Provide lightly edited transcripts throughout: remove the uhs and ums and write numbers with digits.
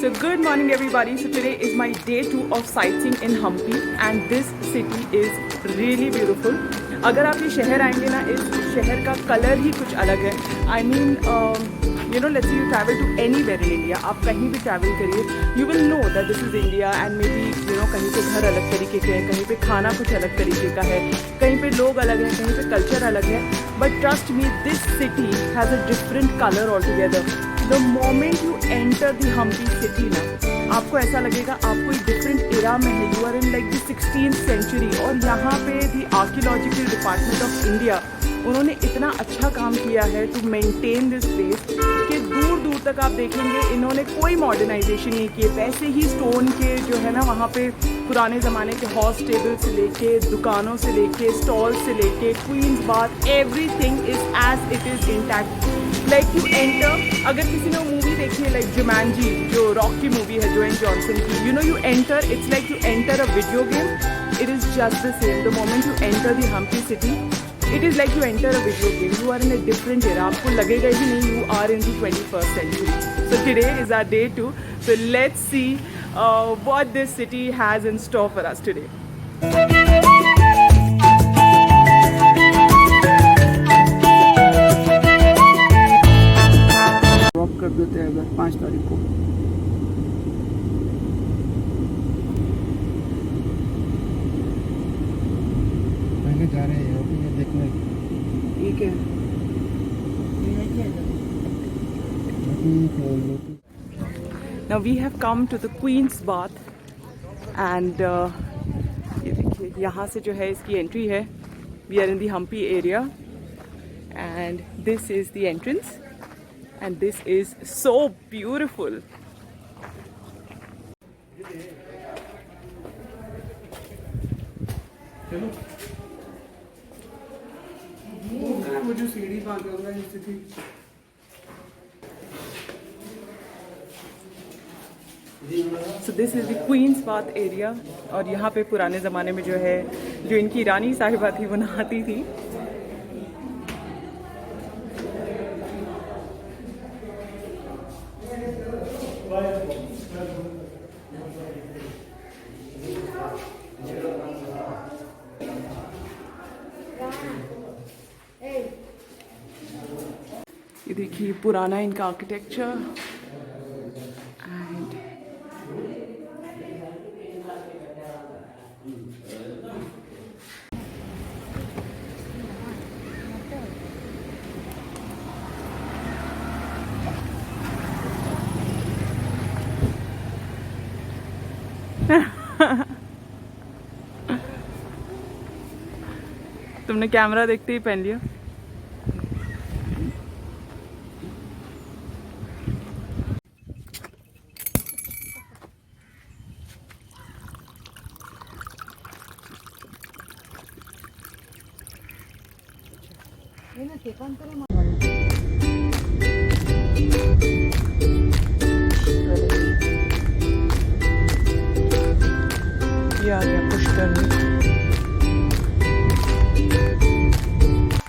So good morning everybody. So today is my day 2 of sightseeing in Hampi and this city is really beautiful. अगर आप ये शहर आएंगे ना, इस शहर का कलर ही कुछ अलग है. I mean let's say you travel to anywhere in India, आप कहीं भी travel करिए, you will know that this is India and maybe कहीं पे घर अलग तरीके के हैं, कहीं पे खाना कुछ अलग तरीके का है, कहीं पे लोग अलग हैं, कहीं पे कल्चर अलग है. But trust me, this city has a different color altogether. The moment you enter the Hampi city ना, आपको ऐसा लगेगा आप कोई डिफरेंट एरा में है. You are in like the 16th century. और यहाँ पे the archaeological department of India, उन्होंने इतना अच्छा काम किया है टू मेंटेन दिस प्लेस कि दूर दूर तक आप देखेंगे इन्होंने कोई मॉडर्नाइजेशन नहीं किए. वैसे ही स्टोन के जो है ना, वहाँ पे पुराने ज़माने के हॉर्स टेबल से लेके, दुकानों से लेके, स्टॉल से लेके, queen's bath, everything is as it is intact. Like you enter, अगर किसी ने वो मूवी देखी है लाइक जुमांजी, जो रॉक की मूवी है ड्वेन जॉनसन की, you enter, it's like you enter a video game. It is just the same. The moment you enter the Hampi city, it is like you enter a video game. You are in a different era. आपको लगेगा ही नहीं you are in the 21st century. So today is our day 2. So let's see what this city has in store for us today. Drop कर देते हैं अगर 5 तारीख को. जा रहे हैं ये देखने. ठीक है. Now we have come to the Queen's Bath and ये देखिए यहाँ से जो है इसकी एंट्री है. We are in the Hampi area and this is the entrance and this is so beautiful. वो जो सीढ़ी बांध होगा इससे थी. So this is the Queen's Bath area और यहाँ पे पुराने ज़माने में जो है, जो इनकी रानी साहिबा थी वो नहाती थी. ये देखिए पुराना इनका आर्किटेक्चर एंड तुमने कैमरा देखते ही पहन लिया.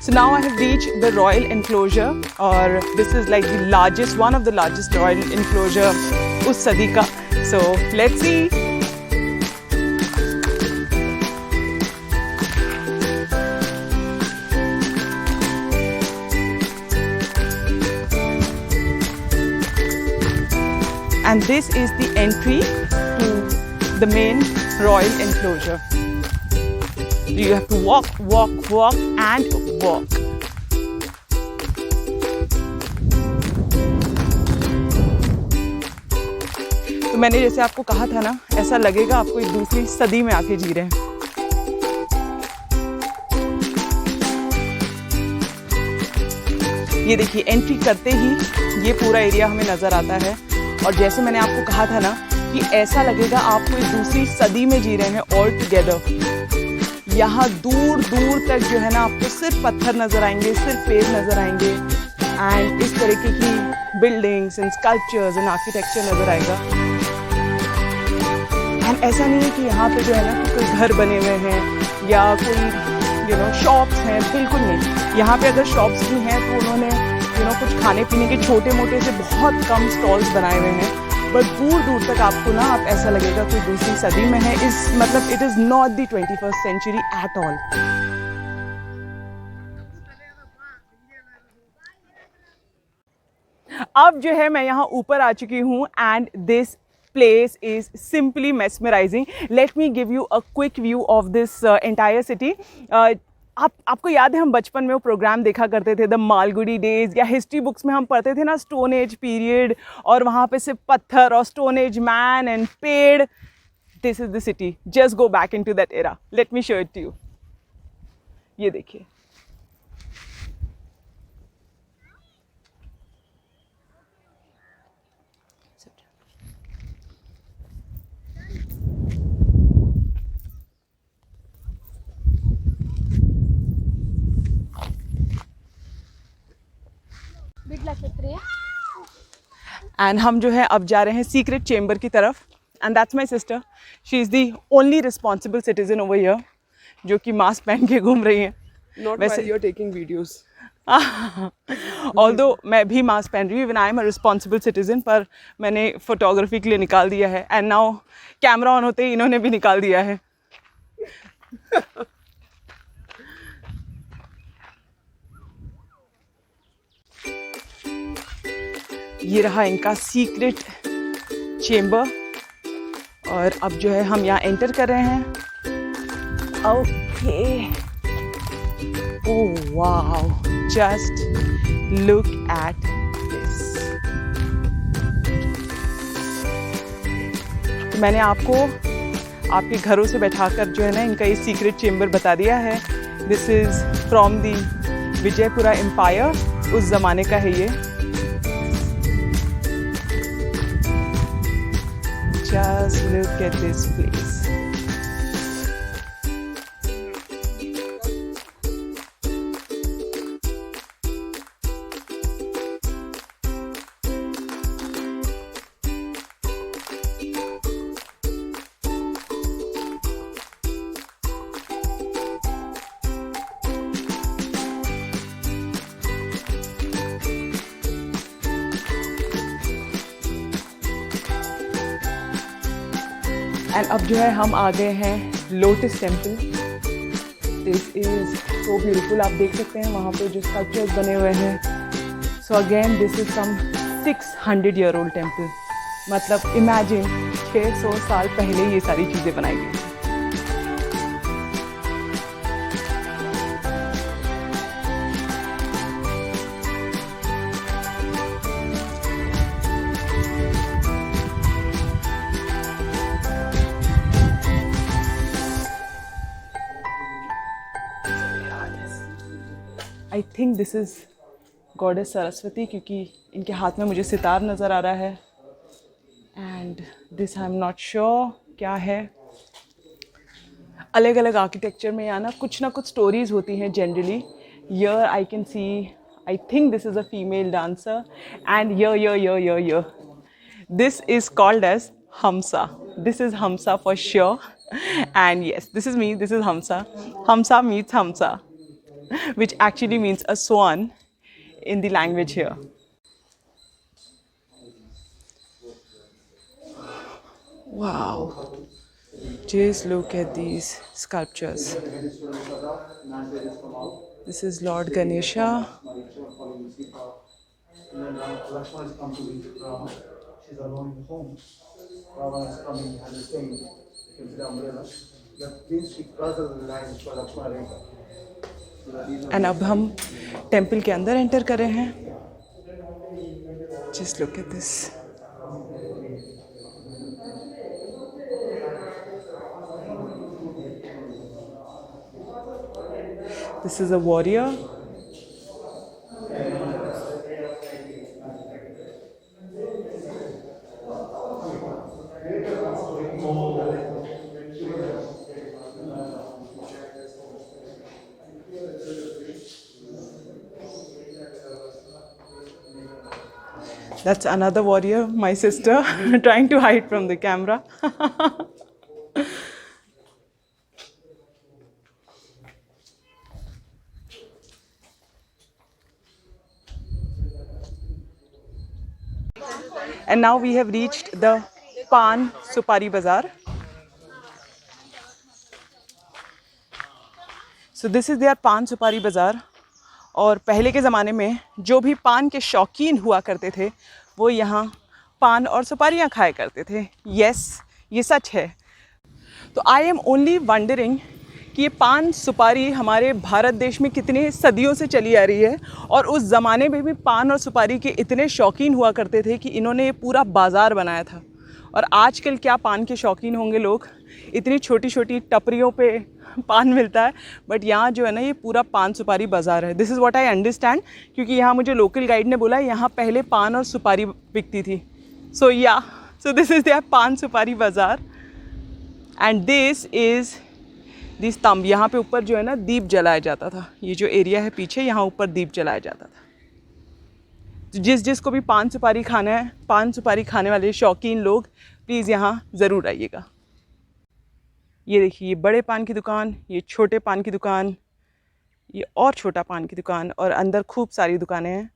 So now I have reached the royal enclosure, or this is like the largest, one of the largest royal enclosure उस सदी का. So let's see. And this is the entry to the main royal enclosure. You have to walk, walk, walk and walk. तो मैंने जैसे आपको कहा था ना, ऐसा लगेगा आपको एक दूसरी सदी में आके जी रहे हैं. ये देखिए एंट्री करते ही ये पूरा एरिया हमें नज़र आता है और जैसे मैंने आपको कहा था ना कि ऐसा लगेगा आपको एक दूसरी सदी में जी रहे हैं ऑल टुगेदर. यहाँ दूर दूर तक जो है ना आपको सिर्फ पत्थर नज़र आएंगे, सिर्फ पेड़ नज़र आएंगे एंड इस तरीके की buildings and sculptures and architecture नज़र आएगा. एंड ऐसा नहीं है कि यहाँ पे जो है ना कोई घर बने हुए हैं या कोई शॉप्स हैं, बिल्कुल नहीं. यहाँ पे अगर शॉप्स भी हैं तो उन्होंने कुछ खाने पीने के छोटे मोटे से बहुत कम स्टॉल्स बनाए हुए हैं बट दूर दूर तक आपको ना आप ऐसा लगेगा कोई दूसरी सदी में है. इस मतलब it is not the 21st century at all. अब जो है मैं यहाँ ऊपर आ चुकी हूँ and this place is simply mesmerizing. Let me give you a quick view of this entire city. आपको याद है हम बचपन में वो प्रोग्राम देखा करते थे द मालगुडी डेज, या हिस्ट्री बुक्स में हम पढ़ते थे ना स्टोन एज पीरियड, और वहाँ पे सिर्फ पत्थर और स्टोन एज मैन एंड पेड़. This is the city. Just go back into that era. Let me show it to you. ये देखिए. एंड हम जो है अब जा रहे हैं सीक्रेट चेम्बर की तरफ. And that's my sister. She is the only responsible citizen over here जो कि मास्क पहन के घूम रही हैं. Not while you're taking videos. Although मैं भी मास्क पहन रही हूँ. Even I am a responsible citizen, पर मैंने फोटोग्राफी के लिए निकाल दिया है. एंड नाउ कैमरा ऑन होते ही इन्होंने भी निकाल दिया है. ये रहा इनका सीक्रेट चेम्बर. और अब जो है हम यहाँ एंटर कर रहे हैं. Okay. Oh wow, just look at this. मैंने आपको आपके घरों से बैठाकर जो है ना इनका ये सीक्रेट चेम्बर बता दिया है. This is from the Vijayapura empire. उस ज़माने का है ये. Just look at this place. And अब जो है हम आ गए हैं lotus temple. This is so beautiful. आप देख सकते हैं वहाँ पे जो स्कल्पचर्स बने हुए हैं. So again this is some 600-year-old temple. मतलब इमेजिन 600 साल पहले ये सारी चीज़ें बनाई गई. I think this is goddess Saraswati, क्योंकि इनके हाथ में मुझे सितार नज़र आ रहा है. And this I am not sure क्या है. अलग अलग आर्किटेक्चर में यहाँ ना कुछ स्टोरीज़ होती हैं generally. Here I can see, I think this is a female dancer. And here this is called as Hamsa. This is Hamsa for sure. And yes, this is me. This is Hamsa. Hamsa meets Hamsa, which actually means a swan in the language here. Wow, just look at these sculptures. This is Lord Ganesha. Lakshmana has come to visit Rama. She's alone in home. Ravana is coming and is saying, you can see the umbrella. That means she crosses the line for Lakshmana Rekha. And अब हम temple के अंदर enter कर रहे हैं. Just look at this. This is a warrior. That's another warrior, my sister, trying to hide from the camera. And now we have reached the Pan Supari Bazaar. So this is their Pan Supari Bazaar. और पहले के ज़माने में जो भी पान के शौकीन हुआ करते थे वो यहाँ पान और सुपारियाँ खाया करते थे. यस, ये सच है. तो आई एम ओनली वंडरिंग कि ये पान सुपारी हमारे भारत देश में कितने सदियों से चली आ रही है, और उस ज़माने में भी पान और सुपारी के इतने शौकीन हुआ करते थे कि इन्होंने ये पूरा बाज़ार बनाया था. और आजकल क्या पान के शौकीन होंगे लोग, इतनी छोटी छोटी टपरियों पे पान मिलता है, बट यहाँ जो है ना ये पूरा पान सुपारी बाज़ार है. This is what I understand, क्योंकि यहाँ मुझे लोकल गाइड ने बोला यहाँ पहले पान और सुपारी बिकती थी. सो दिस इज़ देयर पान सुपारी बाज़ार. एंड दिस इज़ दिस स्तंभ. यहाँ पे ऊपर जो है ना दीप जलाया जाता था. ये जो एरिया है पीछे, यहाँ ऊपर दीप जलाया जाता था. जिसको भी पान सुपारी खाना है, पान सुपारी खाने वाले शौकीन लोग प्लीज़ यहाँ ज़रूर आइएगा. ये देखिए, ये बड़े पान की दुकान, ये छोटे पान की दुकान, ये और छोटा पान की दुकान, और अंदर खूब सारी दुकानें हैं.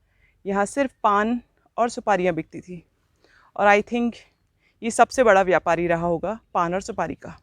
यहाँ सिर्फ पान और सुपारियाँ बिकती थी, और आई थिंक ये सबसे बड़ा व्यापारी रहा होगा पान और सुपारी का.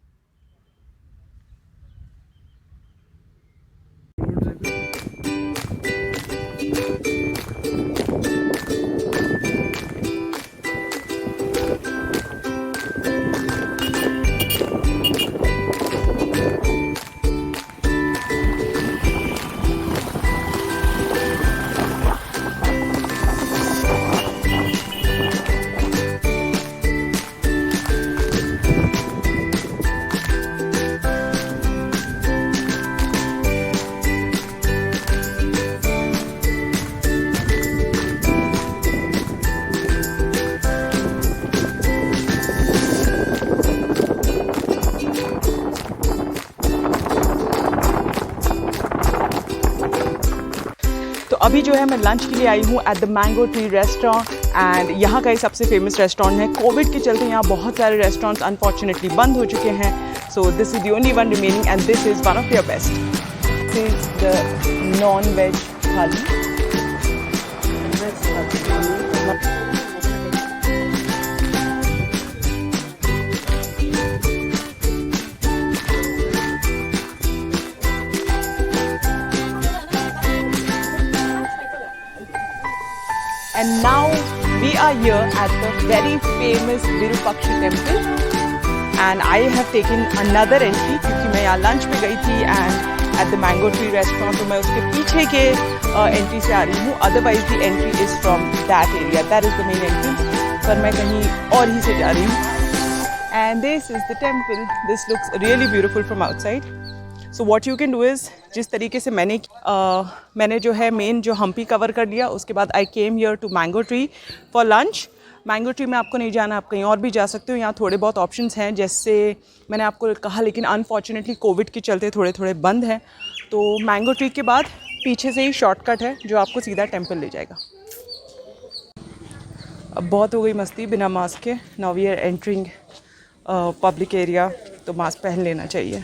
अभी जो है मैं लंच के लिए आई हूँ at the mango tree restaurant. And यहाँ का ये सबसे फेमस रेस्टोरेंट है. कोविड के चलते यहाँ बहुत सारे रेस्टोरेंट्स अनफॉर्चुनेटली बंद हो चुके हैं. So this is the only one remaining and this is one of their best. This is the non veg thali. And now we are here at the very famous Virupaksha temple, and I have taken another entry क्योंकि मैं यहाँ lunch पे गई थी and at the Mango Tree restaurant, तो मैं उसके पीछे के एंट्री से आ रही हूँ. Otherwise the entry is from that area. That is the main entrance. पर मैं कहीं और ही से जा रही हूँ. And this is the temple. This looks really beautiful from outside. So what you can do is, जिस तरीके से मैंने जो है मेन जो हम्पी कवर कर लिया, उसके बाद I came here to Mango Tree for lunch. Mango Tree में आपको नहीं जाना, आप कहीं और भी जा सकते हो. यहाँ थोड़े बहुत ऑप्शंस हैं जैसे मैंने आपको कहा, लेकिन अनफॉर्चुनेटली कोविड के चलते थोड़े बंद हैं. तो मैंगो ट्री के बाद पीछे से ही शॉर्टकट है जो आपको सीधा टेम्पल ले जाएगा. अब बहुत हो गई मस्ती बिना मास्क के. Now we are entering public area, तो मास्क पहन लेना चाहिए.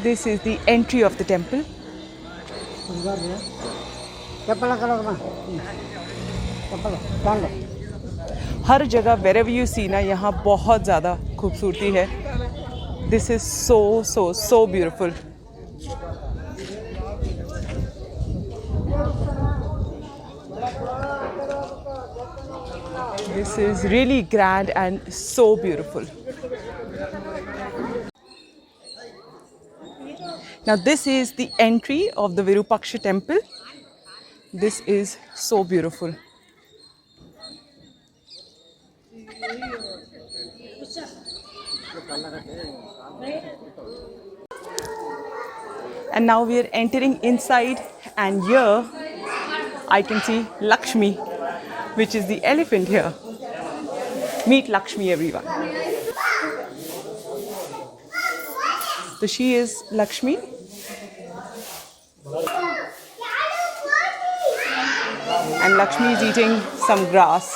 This is the entry of the temple. हर जगह wherever you see ना, यहाँ बहुत ज़्यादा खूबसूरती है. This is so beautiful. This is really grand and so beautiful. Now this is the entry of the Virupaksha temple. This is so beautiful. And now we are entering inside, and here I can see Lakshmi, which is the elephant here. Meet Lakshmi, everyone. So she is Lakshmi. And Lakshmi is eating some grass.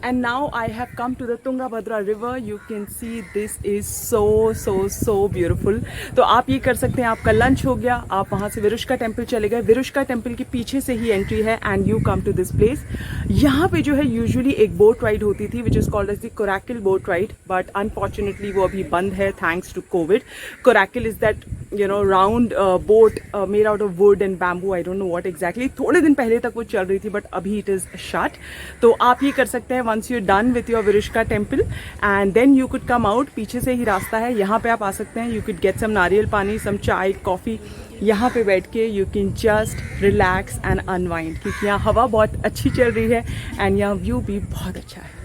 And now I have come to the Tungabhadra river. You can see this is so beautiful. तो आप ये कर सकते हैं, आपका lunch हो गया, आप वहाँ से विरुष्का टेम्पल चले गए, विरुष्का टेम्पल के पीछे से ही एंट्री है and you come to this place. यहाँ पे जो है यूजुअली एक बोट राइड होती थी which is called as the coracle boat ride, but unfortunately वो अभी बंद है thanks to Covid. Coracle is that round boat made out of wood and bamboo, I don't know what exactly. थोड़े दिन पहले तक वो चल रही थी बट अभी इट इज़ शट. तो आप ये कर सकते हैं once you're done with your Virushka temple and then you could come out. पीछे से ही रास्ता है, यहाँ पे आप आ सकते हैं. You could get some नारियल पानी, some चाय, कॉफ़ी. यहाँ पे बैठ के you can just relax and unwind क्योंकि यहाँ हवा बहुत अच्छी चल रही है एंड यहाँ व्यू भी बहुत अच्छा है.